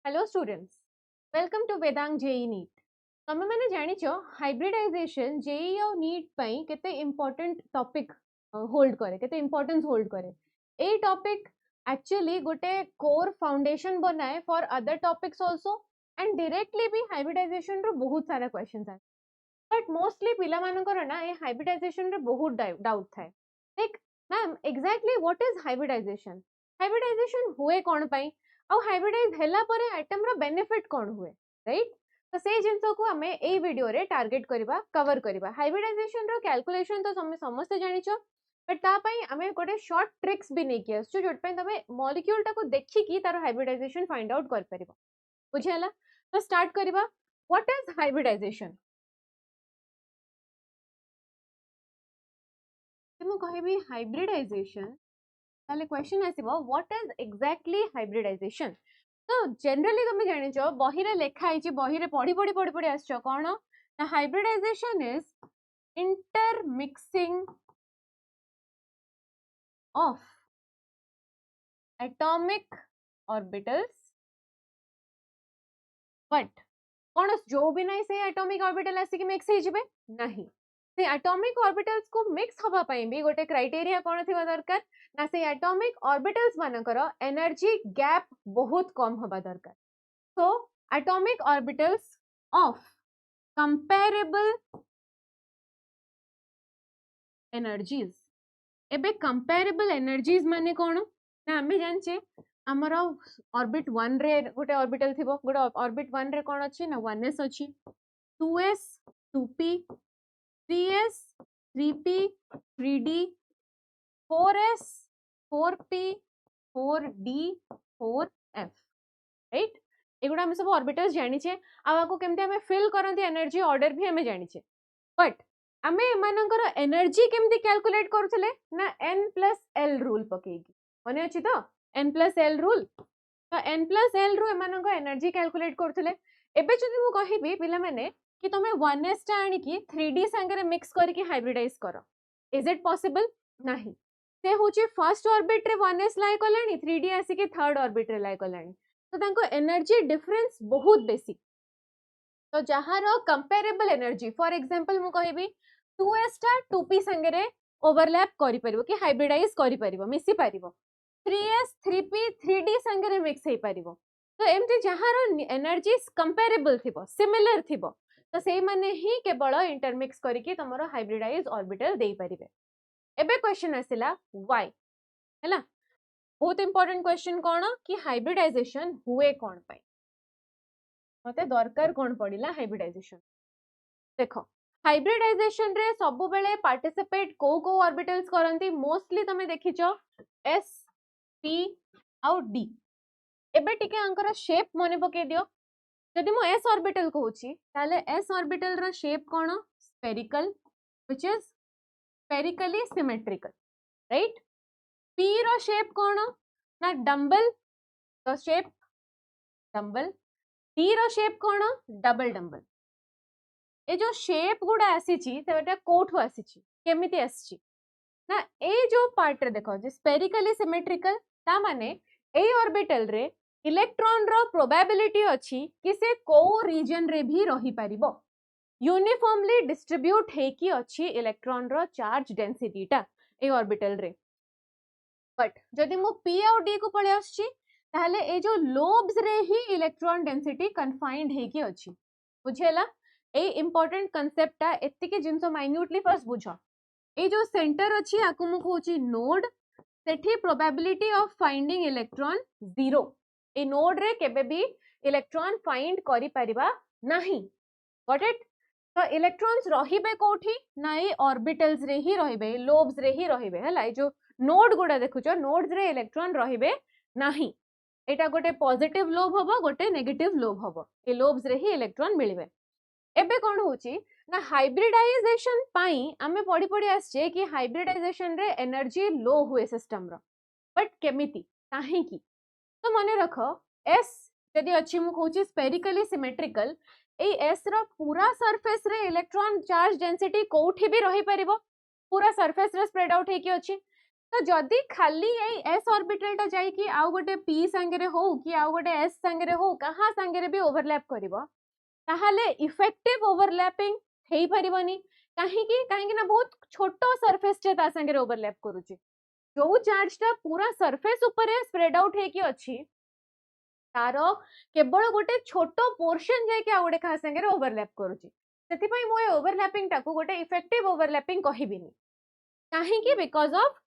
Hello students, welcome to Vedang JEE NEET. तमे मैंने जानिच hybridisation JEE और नीट पई केते इंपोर्टेंट टॉपिक होल्ड करे, केते इंपोर्टेंस होल्ड करे। ए टॉपिक एक्चुअली गोटे कोर फाउंडेशन बनाए for other topics also and directly भी हाइब्रिडाइजेशन रो बहुत सारा क्वेश्चंस आए, बट मोस्टली पिला मानकर ना ए हाइब्रिडाइजेशन रे बहुत डाउट थाए। Like ma'am exactly what is hybridization, hybridization हुए कोन पई और हाइब्रिडाइज हैला परे आइटम रो बेनिफिट कोन हुए, राइट? तो से जिंस को हमें ए वीडियो रे टारगेट करबा कवर करबा। हाइब्रिडाइजेशन रो कैलकुलेशन तो समस्त जानिचो, बट ता पई हमें गोटे शॉर्ट ट्रिक्स भी नै कि आछो जोट पई तमे मॉलिक्यूल टा को देखि कि तार हाइब्रिडाइजेशन फाइंड आउट कर परिबो। बुझियाला? तो स्टार्ट करबा। What is hybridisation? मु कहबी हाइब्रिडाइजेशन, ताले क्वेश्चन आसीबो व्हाट इज एग्जैक्टली हाइब्रिडाइजेशन। तो जनरली तुम जानिच बही रे लेखा है, बही रे पढ़ी पढ़ी पढ़ी पढ़ी आसछ कौन ना hybridization is intermixing of atomic orbitals, but कौन जो भी नहीं से एटॉमिक ऑर्बिटल आसिक मिक्स हो जिवे नहीं। से एटॉमिक ऑर्बिटल्स को मिक्स हवा पई भी गोटे क्राइटेरिया कौन थिबा दरकार ना से एटॉमिक ऑर्बिटल्स मानकर एनर्जी गैप बहुत कम हवा दरकार। So atomic orbitals of comparable energies. एबे कंपेरेबल एनर्जीज माने कोन ना आमे जानचे हमर ऑर्बिट 1 रे गोटे ऑर्बिटल थिबो, गोटे ऑर्बिट 1 रे कोन अछि ना 1s अछि, 2s 2p 3s 3p 3d 4s 4p 4d 4f, right? एगुडा हम सब ऑर्बिटल्स जानिछे। आको केमते हमें फिल करंती एनर्जी ऑर्डर भी हमें जानिछे, बट आमे एमानकर एनर्जी केमती कैलकुलेट करूथले ना n+l रूल पकेगी। मने अछि तो n+l रूल। तो n+l रू एमानकर एनर्जी कैलकुलेट करूथले। एबे जदि मु कहिबी पिला माने कि तुमे 1s टा आनी कि 3d संगे मिक्स करके हाइब्रिडाइज करो, इज इट पॉसिबल? नहीं। से होची फर्स्ट ऑर्बिट रे 1s लाई कलानी, 3d आसी कि थर्ड ऑर्बिट रे लाई कलानी, तो तांको एनर्जी डिफरेंस बहुत बेसी। तो जहार कंपेरेबल एनर्जी फॉर एग्जांपल मु कहबी 2s टा 2p संगे ओवरलैप करि परिबो कि हाइब्रिडाइज करि परिबो, मिसी परिबो। 3s 3p 3d संगे मिक्स हे परिबो। तो एमती जहार एनर्जी कंपेरेबल थिबो, सिमिलर थिबो, तो सेई माने ही केवल इंटरमिक्स करिके तमरो हाइब्रिडाइज ऑर्बिटल देई परिबे। एबे क्वेश्चन आसिला व्हाई, हैला? बहुत इंपोर्टेंट क्वेश्चन कोन कि हाइब्रिडाइजेशन हुए कोन पई, मते दरकार कोन पड़िला हाइब्रिडाइजेशन। देखो हाइब्रिडाइजेशन रे सब बेले पार्टिसिपेट को ऑर्बिटल्स करंती, मोस्टली तमे देखिचो s p आउ d। एबे टिके अंकर शेप मने पके दियो। जदि मो s ऑर्बिटल कहूची ताले s ऑर्बिटल रा शेप कोन? Spherical, which is spherically symmetrical, right? p रो शेप कोन ना डंबल, तो शेप डंबल। d रो शेप कोन? Double dumbbell. ए जो शेप गुडा आसीची सेटा कोठु आसीची, केमिति आसीची ना ए जो पार्ट रे देखो जे स्फेरिकली सिमेट्रिकल, ता माने ए ऑर्बिटल रे इलेक्ट्रॉन रो प्रोबेबिलिटी अछि कि से को रीजन रे भी रही परिबो। यूनिफॉर्मली डिस्ट्रीब्यूट हे कि अछि इलेक्ट्रॉन रो चार्ज डेंसिटी टा ए ऑर्बिटल रे। बट जदि मु p और d को पळे आछी ताले ए जो लोब्स रे ही इलेक्ट्रॉन डेंसिटी कन्फाइंड हे कि अछि। बुझेला? ए इंपोर्टेंट कांसेप्ट ता एतिके जिंसो माइन्यूटली फर्स्ट बुझो। ए जो सेंटर अछि आकु मु कहूची नोड, सेठी प्रोबेबिलिटी ऑफ फाइंडिंग इलेक्ट्रॉन 0। ए नोड रे केबे भी इलेक्ट्रॉन फाइंड करि परिबा नाही। Got it? तो इलेक्ट्रॉन्स रहिबे कोठी ना ए ऑर्बिटल्स रे ही रहिबे, लोब्स रे ही रहिबे, हला? ए जो नोड गुडा देखुचो नोड्स रे इलेक्ट्रॉन रहिबे नाही। एटा गोटे पॉजिटिव लोब हबो, गोटे नेगेटिव लोब हबो। ए लोब्स रे ही इलेक्ट्रॉन मिलिबे। एबे कोन होची ना हाइब्रिडाइजेशन पाई आमे पढ़ी पढ़ी आछे कि हाइब्रिडाइजेशन रे एनर्जी लो हुए सिस्टम रो, बट केमिति काहे की? तो मने रखो s जदि अछि मु कहूची स्फेरिकली सिमेट्रिकल, ए s रो पूरा सरफेस रे इलेक्ट्रॉन चार्ज डेंसिटी कोठी भी रही परिबो, पूरा सरफेस रे स्प्रेड आउट हे कि अछि। तो जदि खाली एस ऑर्बिटल टा जाई कि आउ गोटे पी संगे हो कि आउ गोटे एस संगे हो कहा संगे भी ओवरलैप करिवो ताहाले इफेक्टिव ओवरलैपिंग हेई परिबनी कहीं ना बहुत छोटो सरफेस चे ता संगे ओवरलैप करूची जो चार्ज टा पूरा सरफेस ऊपर स्प्रेड आउट हे कि अछि तार केवल गोटे छोटो पोर्शन जाय कि आ गोटे कहा संगे ओवरलैप करूची सेति पई मो ओवरलैपिंग टाकू गोटे इफेक्टिव ओवरलैपिंग कहिबिनी काहे कि because of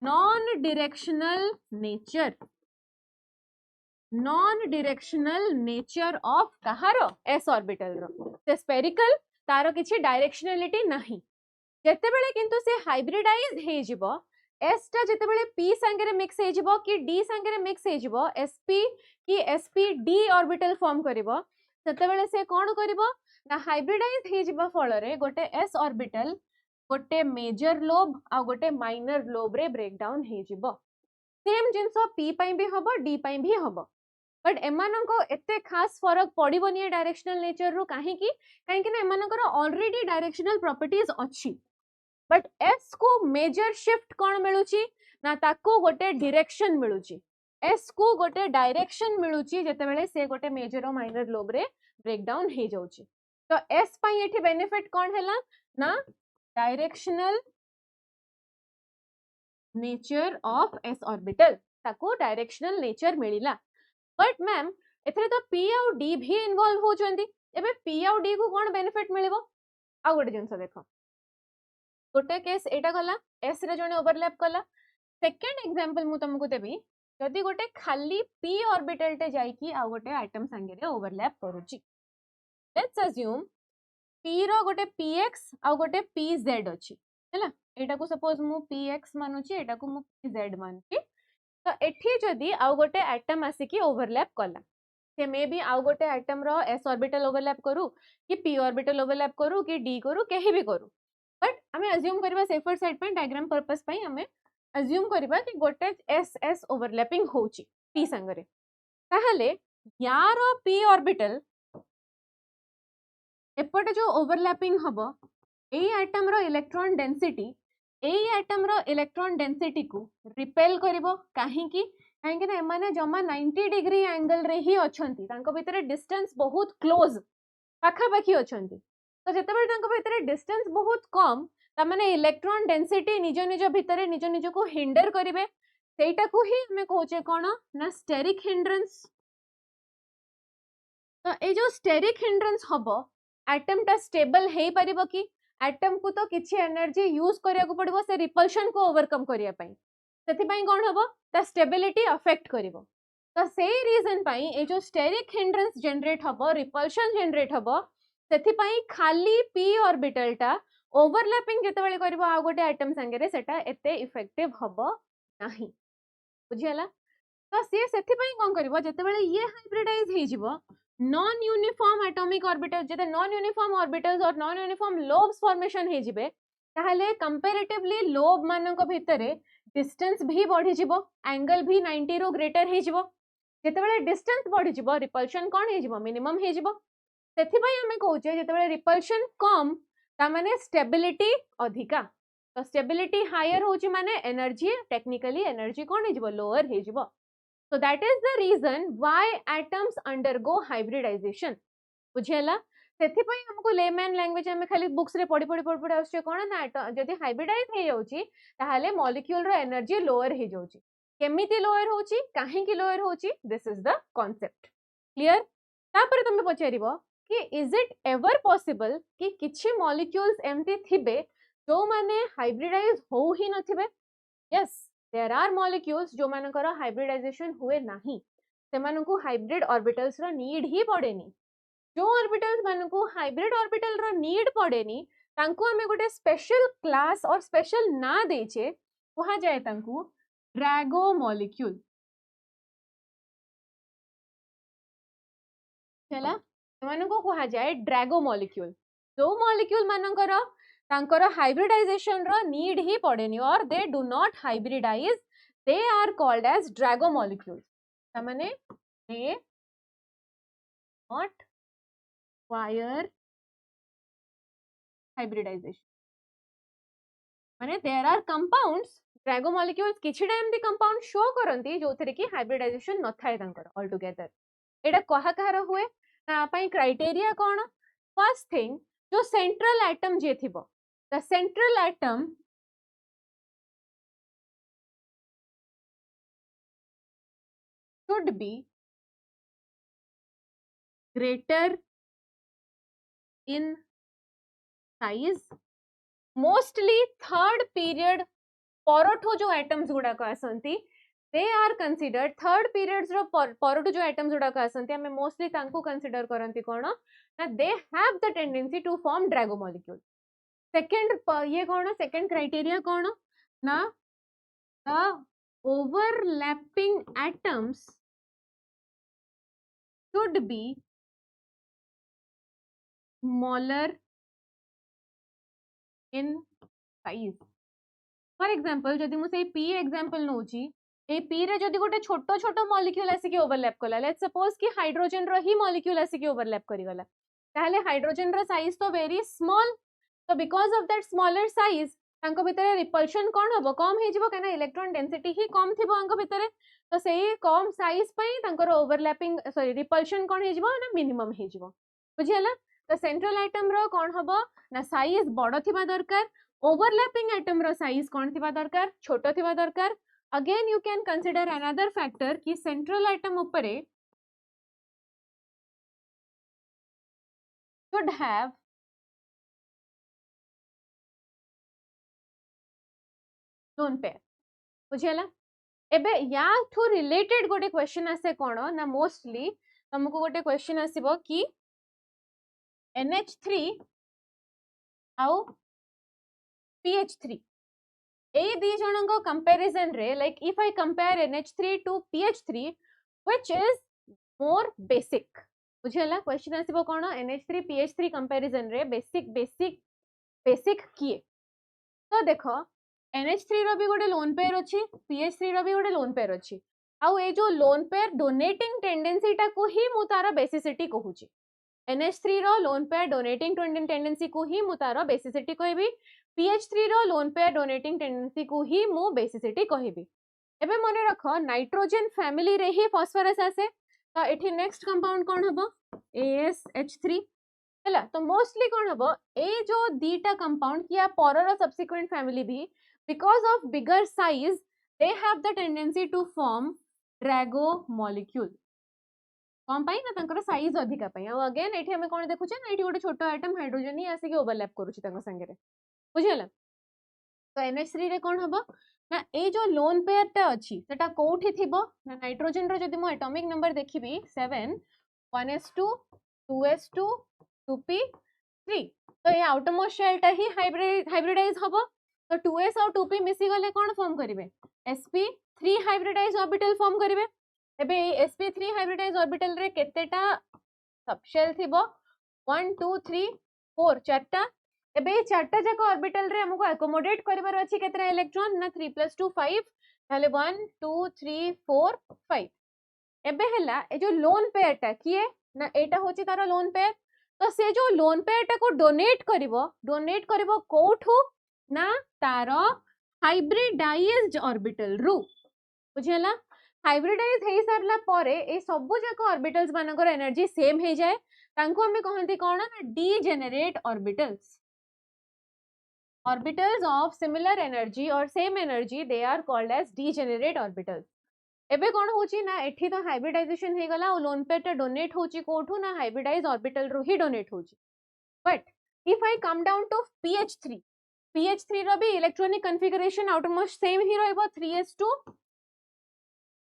non directional nature of कहार एस ऑर्बिटल रो से स्फेरिकल तार किछि डायरेक्शनलिटी नहीं जेते बेले किंतु से हाइब्रिडाइज हे जिवो एस टा जेते बेले पी संगे मिक्स हे जिवो कि डी संगे मिक्स हे जिवो एसपी कि एसपी डी ऑर्बिटल फॉर्म करिवो सेते बेले से कोन करिवो ना हाइब्रिडाइज हे जिवो फल रे गोटे एस ऑर्बिटल गोटे मेजर लोब आ गोटे माइनर लोब रे ब्रेकडाउन हे जिवो सेम जिंसो पी पई भी हबो डी पई भी हबो बट एमानंको एते खास फरक पड़िबोनी डायरेक्शनल नेचर रो काहे कि ना एमानकर ऑलरेडी डायरेक्शनल प्रॉपर्टीज अछि बट एस को मेजर शिफ्ट कौन मिलुची ना ताको गोटे डायरेक्शन मिलुची एस को गोटे डायरेक्शन मिलुची जेते बेले से गोटे मेजर और माइनर लोब रे ब्रेकडाउन हे जाउची तो एस पई एठी बेनिफिट कौन हैला ना directional nature of S orbital ताको डायरेक्शनल नेचर मिलिला बट मैम एथरे तो पी आउ डी भी इन्वॉल्व हो जंदी एबे पी आउ डी को कोन बेनिफिट मिलिबो आ गोटे जिंस देखो गोटे केस एटा गला एस रे जने ओवरलैप कला सेकंड एग्जांपल मु तुमको देबी जदि गोटे खाली पी ऑर्बिटल टे जाई कि आ गोटे आइटम संगे रे ओवरलैप करूची लेट्स अज्यूम पी रो गोटे px आ गोटे pz अछि हैला एटा को सपोज मु px मानुची एटा को मु pz मानुची तो एठी जदि आ गोटे आइटम आसी कि ओवरलैप कला से मे बी आ गोटे आइटम रो s ऑर्बिटल ओवरलैप करू कि p ऑर्बिटल ओवरलैप करू कि d करू केही भी करू बट हमें अज्यूम करबा सेफर साइड पे डायग्राम पर्पस पे हमें अज्यूम करबा कि गोटे एस एस ओवरलैपिंग होची p संगरे ताहले यार p ऑर्बिटल एपटे जो ओवरलैपिंग हबो एई आइटम रो इलेक्ट्रॉन डेंसिटी को रिपेल करिवो काहे ना एमाने जमा 90 डिग्री एंगल रे ही अछंती तांको भितरे डिस्टेंस बहुत क्लोज पाखा पाखी अछंती तो जेते बेले तांको भितरे डिस्टेंस बहुत कम ता माने इलेक्ट्रॉन डेंसिटी निज निज भितरे निज निज को हिंडर करिवे सेटा को ही हमें कहूचे कोन ना स्टेरिक हिंड्रेंस तो ए जो स्टेरिक हिंड्रेंस हबो एटम टा स्टेबल हे परिबो कि एटम को तो किछि एनर्जी यूज करिया को पड़िबो से रिपल्शन को ओवरकम करिया पई सेति पई कोन हबो ता स्टेबिलिटी अफेक्ट करिवो तो से रीजन पई ए जो स्टेरिक हिंड्रेंस जनरेट हबो रिपल्शन जनरेट हबो सेति पई खाली p ऑर्बिटल टा ओवरलैपिंग जेते बेले करबो आ गोटे आइटम संगे रे सेटा एते इफेक्टिव हबो नाही बुझियला तो से सेति पई कोन करबो जेते बेले ये हाइब्रिडाइज हे जिवो नॉन यूनिफॉर्म एटॉमिक ऑर्बिटल जेते नॉन यूनिफॉर्म ऑर्बिटल्स और नॉन यूनिफॉर्म लोब्स फॉर्मेशन हे जिवे ताहले कंपैरेटिवली लोब मानक भितरे डिस्टेंस भी बढ़ी जिवो एंगल भी 90 रो ग्रेटर हे जिवो जेते बेले डिस्टेंस बढ़ी जिवो रिपल्शन कोन हे जिवो मिनिमम हे जिवो सेति पई हमें कहूचे जेते बेले रिपल्शन कम ता माने स्टेबिलिटी अधिका तो स्टेबिलिटी हायर होची माने एनर्जी टेक्निकली एनर्जी कोन हे जिवो लोअर हे जिवो so that is the reason why atoms undergo hybridization बुझेला सेथि पई हमको लेमैन लैंग्वेज में खाली बुक्स रे पढी पढी पढी पढी आछे कोन ना जदि हाइब्रिडाइज हे जाउची ताहाले मॉलिक्यूल रो एनर्जी लोअर हे जाउची केमिति लोअर होची काहे की लोअर होची this is the concept clear तापर तुमे पचारिबो कि इज इट एवर पॉसिबल कि किछि मॉलिक्यूल्स एमती थिबे जो माने हाइब्रिडाइज हो ही नथिबे यस देयर आर मॉलिक्यूल्स जो मानकर हाइब्रिडाइजेशन हुए नाही से मानकु हाइब्रिड ऑर्बिटल्स रो नीड ही पड़ेनी जो ऑर्बिटल्स मानकु हाइब्रिड ऑर्बिटल रो नीड पड़ेनी तांको हमें गोटे स्पेशल क्लास और स्पेशल ना देछे कहा जाए तांको ड्रैगो मॉलिक्यूल चला मानकु कहा जाए ड्रैगो मॉलिक्यूल जो मॉलिक्यूल मानकर तांकर हाइब्रिडाइजेशन रो नीड ही पड़ेनी और they do not hybridise they are called as Drago molecules तमाने दे नॉट रिक्वायर हाइब्रिडाइजेशन माने there are compounds Drago molecules किछिटा एमती कंपाउंड शो करंती जो थरे कि हाइब्रिडाइजेशन न थाए तांकर ऑल टुगेदर एटा कहा कहार हुए ना पई क्राइटेरिया कोन फर्स्ट थिंग जो सेंट्रल एटम जे थिबो the central atom should be greater in size mostly third period परठो जो एटम्स गुड़ाक आसंती they are considered third periods रो परठो जो एटम्स गुड़ाक आसंती हमें मोस्टली तांको कंसीडर करंती कोन ना they have the tendency to form Drago molecule second ये कोन सेकंड क्राइटेरिया कोन ना the overlapping atoms should be smaller in size for example जदि मु से पी एग्जांपल नउची ए पी रे जदि गोटे छोटो छोटो मॉलिक्यूल आसी के ओवरलैप कला लेट्स सपोज कि हाइड्रोजन रो ही मॉलिक्यूल आसी के ओवरलैप करी गला ताहले हाइड्रोजन रो साइज तो वेरी स्मॉल तो because of that smaller size तांको भितरे रिपल्शन कोन हबो कम हे जिवो कना इलेक्ट्रॉन डेंसिटी ही कम थिबो अंको भितरे तो सेही कम साइज पई तांकर ओवरलैपिंग सॉरी रिपल्शन कोन हे जिवो ना मिनिमम हे जिवो बुझियला तो सेंट्रल आइटम रो कोन हबो ना साइज बडो थिबा दरकार ओवरलैपिंग आइटम रो साइज कोन थिबा दरकार छोटो थिबा दरकार again you can consider another factor कि सेंट्रल आइटम उपरे should have lone pair बुझियला एबे या ठू रिलेटेड गोटे क्वेश्चन आसे कोन ना मोस्टली तुमको गोटे क्वेश्चन आसीबो कि NH3 आउ PH3 ए दी जनंको कंपैरिजन रे like if I compare NH3 to PH3 which is more basic बुझियला क्वेश्चन आसीबो कोन NH3 PH3 कंपैरिजन रे बेसिक किए तो देखो NH3 रो भी गोटे लोन पेयर अछि PH3 रो भी गोटे लोन पेयर अछि आउ ए जो लोन पेयर डोनेटिंग टेंडेंसी टा को ही मु तारा बेसिसिटी कहूची NH3 रो लोन पेयर डोनेटिंग टेंडेंसी को ही मु तारा बेसिसिटी कहबी PH3 रो लोन पेयर डोनेटिंग टेंडेंसी को ही मु बेसिसिटी कहबी एबे मने रखो नाइट्रोजन फैमिली रे ही फास्फोरस आसे तो एठी नेक्स्ट कंपाउंड कोन हबो ASH3 हैला तो मोस्टली कोन हबो ए जो दीटा कंपाउंड किया परर सब्सिक्वेंट फैमिली भी because of bigger size they have the tendency to form Drago molecule कौन पाई ना तंकर साइज अधिका पाई और अगेन एठी हमें कोन देखुचे ना एठी गोटे छोटो आइटम हाइड्रोजन ही आसी के ओवरलैप करूची तंग संगे रे बुझियला तो NH3 रे कोन हबो ना ए जो लोन पेयर ता अछि सेटा कोठी थिबो ना नाइट्रोजन रो जदि मो atomic number देखिबी 7 1s2 2s2 2p3 तो ये आउटरमोस्ट शेल ता ही हाइब्रिडाइज हबो तो 2s और 2p मिसी गले कोन फॉर्म करिवे sp3 हाइब्रिडाइज ऑर्बिटल फॉर्म करिवे एबे sp3 हाइब्रिडाइज ऑर्बिटल रे केतेटा सबशेल थिबो 1 2 3 4 चारटा एबे चारटा जाक ऑर्बिटल रे हमको अकोमोडेट करबार अछि केतरा इलेक्ट्रॉन ना 3 + 2 5 ताले 1 2 3 4 5 एबे हला ए जो लोन पेयर टा किए ना एटा होची तारा लोन पेयर तो से जो लोन पेयर टा को डोनेट करिवो कोठू ना तारो हाइब्रिडाइज्ड ऑर्बिटल रु बुझियला हाइब्रिडाइज हे सरला परे ए सबु जाक ऑर्बिटल्स मानकर एनर्जी सेम हे जाए तांको हमें कहंती कोन ना degenerate orbitals of similar energy और same energy they are called as degenerate orbitals एबे कोन होची ना एठी तो हाइब्रिडाइजेशन हे गला और लोन पेयर डोनेट होची कोठू ना हाइब्रिडाइज ऑर्बिटल रु ही डोनेट होची but if I come down to PH3 रो भी इलेक्ट्रॉनिक कॉन्फ़िगरेशन आउटमोस्ट सेम ही रहबो 3s2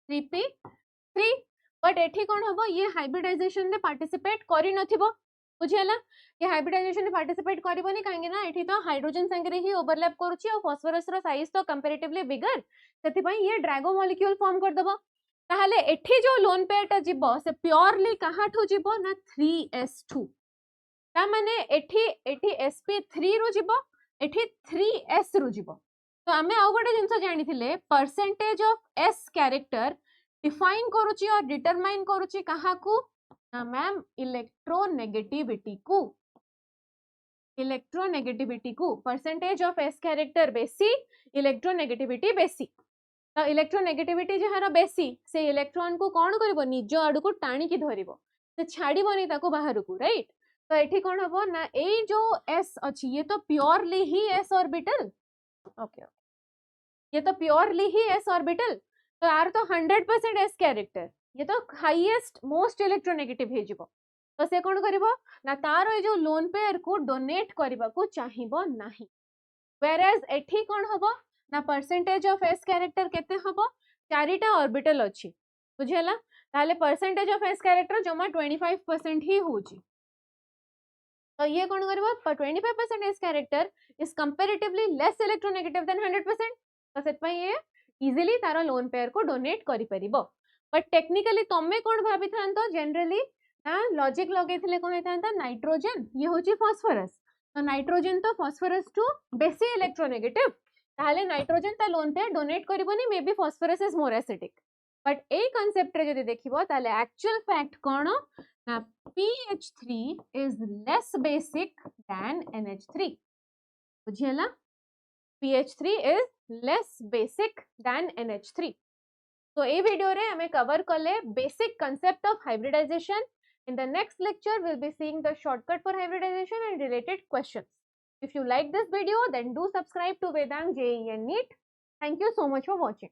3p3 बट एठी कोन हबो ये हाइब्रिडाइजेशन रे पार्टिसिपेट करि नथिबो बुझियला ये हाइब्रिडाइजेशन रे पार्टिसिपेट करिवोनी कांगे ना एठी तो हाइड्रोजन संगे रे ही ओवरलैप करूची और फास्फोरस रो साइज तो कंपैरेटिवली बिगर सेति पई ये ड्रैगो मॉलिक्यूल फॉर्म कर दबो ताहले एठी जो लोन पेयर टा जिवो से प्योरली कहाठो जिवो ना 3s2 ता माने एठी sp3 रो जिवो एठी 3s रु जिवो तो आमे आउ गोटे जिंस जानि थिले percentage of s character define करूची और डिटरमाइन करूची कहा को ना मैम इलेक्ट्रोनेगेटिविटी को इलेक्ट्रोनेगेटिविटी को परसेंटेज ऑफ एस कैरेक्टर बेसी इलेक्ट्रोनेगेटिविटी बेसी तो इलेक्ट्रोनेगेटिविटी जहार बेसी से इलेक्ट्रॉन को कौन करिवो निज आड़ को टाणी की धरिवो से छाड़ीबनी ताको बाहर को राइट तो एठी कौन हबो ना ए जो एस अछि ये तो प्योरली ही एस ऑर्बिटल ओके ये तो प्योरली ही एस ऑर्बिटल तो यार तो 100% एस कैरेक्टर ये तो हाईएस्ट मोस्ट इलेक्ट्रोनेगेटिव हे जिवो तो से कौन करिवो ना तार ए जो लोन पेयर को डोनेट करबा को चाहिबो नाही whereas एठी कौन हबो ना परसेंटेज ऑफ एस कैरेक्टर केते हबो चारिटा ऑर्बिटल अछि बुझेला ताले परसेंटेज ऑफ एस कैरेक्टर जमा 25% ही होची तो ये कौन करिवो 25% s character is comparatively less electronegative than 100% तो सेत पई ये इजीली तारो लोन पेयर को डोनेट करि परिबो बट टेक्निकली तमे कोन भाबी थांतो जनरली ना लॉजिक लगेथिले कोन हेतांता नाइट्रोजन ये होची फास्फोरस तो नाइट्रोजन तो फास्फोरस टू बेसी इलेक्ट्रोनेगेटिव ताले नाइट्रोजन ता लोन पेयर डोनेट करिबोनी may be phosphorus is more acidic but ए कांसेप्ट रे जदि देखिबो ताले एक्चुअल फैक्ट कोन ना pH3 is less basic than NH3 बुझियला pH3 is less basic than NH3 तो ए वीडियो रे हमें कवर कले basic concept of hybridization in the next lecture we'll be seeing the shortcut for hybridization and related questions if you like this video then do subscribe to Vedang JEE and NEET thank you so much for watching